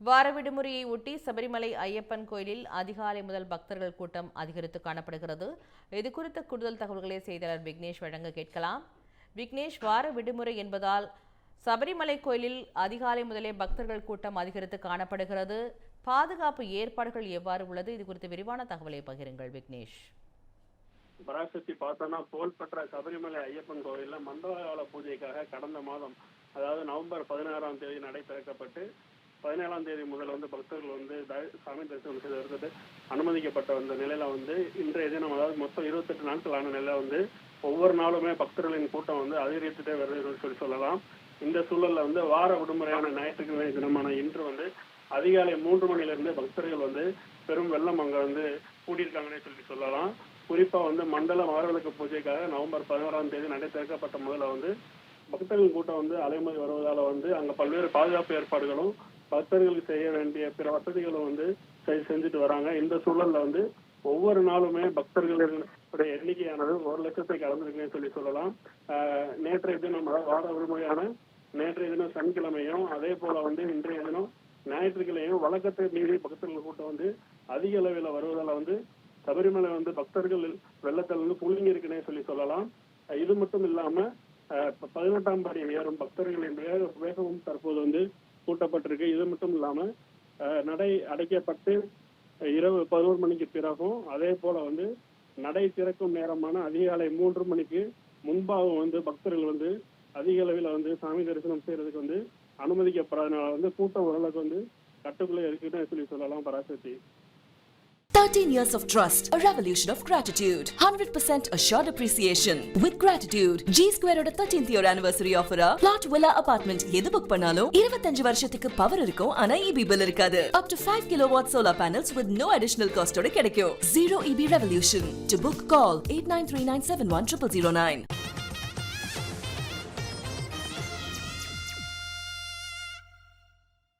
வார விடுமுறையை ஒட்டி சபரிமலை ஐயப்பன் கோயிலில் அதிகாலை முதல் பக்தர்கள் கூட்டம் அதிகரித்து காணப்படுகிறது. இது குறித்த கூடுதல் தகவல்களை செய்தியாளர் விக்னேஷ் வழங்க கேட்கலாம். விக்னேஷ், வார விடுமுறை என்பதால் சபரிமலை கோயிலில் அதிகாலை முதலே பக்தர்கள் கூட்டம் அதிகரித்து காணப்படுகிறது. பாதுகாப்பு ஏற்பாடுகள் எவ்வாறு உள்ளது? இது குறித்து விரிவான தகவலை பகிருங்கள் விக்னேஷ். பராசக்தி பார்த்தோம்னா புகழ்பெற்ற சபரிமலை ஐயப்பன் கோயில்ல மண்டலகால பூஜைக்காக கடந்த மாதம், அதாவது நவம்பர் 16ஆம் தேதி நடை திறக்கப்பட்டு 17ஆம் தேதி முதல் பக்தர்கள் சாமி தரிசனம் செய்வதற்கு அனுமதிக்கப்பட்ட வந்த நிலையில இன்றைய தினம், அதாவது மொத்தம் 28 நாட்கள் ஆன நிலையில ஒவ்வொரு நாளுமே பக்தர்களின் கூட்டம் அதிகரித்துட்டே வருதுன்னு சொல்லலாம். இந்த சூழல்ல வார விடுமுறையான ஞாயிற்றுக்கிழமை தினமான இன்று அதிகாலை 3 மணிலிருந்து பக்தர்கள் பெரும் வெள்ளம் அங்க கூடியிருக்காங்கன்னே சொல்லலாம். குறிப்பா மண்டல மகரவிளக்கு பூஜைக்காக நவம்பர் 16ஆம் தேதி நடை திறக்கப்பட்ட முதல்ல பக்தர்கள் கூட்டம் அலைமோதி வருவதால அங்க பல்வேறு பாதுகாப்பு ஏற்பாடுகளும் பக்தர்களுக்கு செய்ய வேண்டிய பிற வசதிகளும் செஞ்சுட்டு வராங்க. இந்த சூழல்ல ஒவ்வொரு நாளுமே பக்தர்களுடைய எண்ணிக்கையானது 1 லட்சத்தை கடந்திருக்குன்னு சொல்லலாம். நேற்றைய தினம், வார விடுமுறையான நேற்றைய தினம் சனிக்கிழமையும், அதே போல இன்றைய தினம் ஞாயிற்றுக்கிழமையும் வழக்கத்தை மீறி பக்தர்கள் கூட்டம் அதிக அளவில் வருவதால சபரிமலை பக்தர்கள் வெள்ளத்தில் புள்ளிங்க இருக்குன்னே சொல்லலாம். இது மட்டும் இல்லாம 18ஆம் படி ஏறும் பக்தர்களின் வேகமும் தற்போது கூட்டப்பட்டிருக்கு. இது மட்டும் இல்லாம நடை அடைக்கப்பட்டு இரவு 11 மணிக்கு பிறகும், அதே போல நடை திறக்கும் நேரமான அதிகாலை 3 மணிக்கு முன்பாகவும் பக்தர்கள் அதிக அளவில் சாமி தரிசனம் செய்யறதுக்கு அனுமதிக்கப்படாதனால கூட்டம் ஓரளவுக்கு கட்டுக்குள்ளே இருக்குன்னு சொல்லலாம். Parasakthi. 13 years of trust, a revolution of gratitude, 100% assured appreciation. With gratitude, G Square oda 13th year anniversary offer plot villa apartment எது புக் பண்ணாலும் 25 வருஷத்துக்கு பவர் இருக்கும், ஆனா EB bill இருக்காது. Up to 5 kilowatt solar panels with no additional cost ஓட கிடைக்கும். Zero EB revolution. To book, call 8939710009.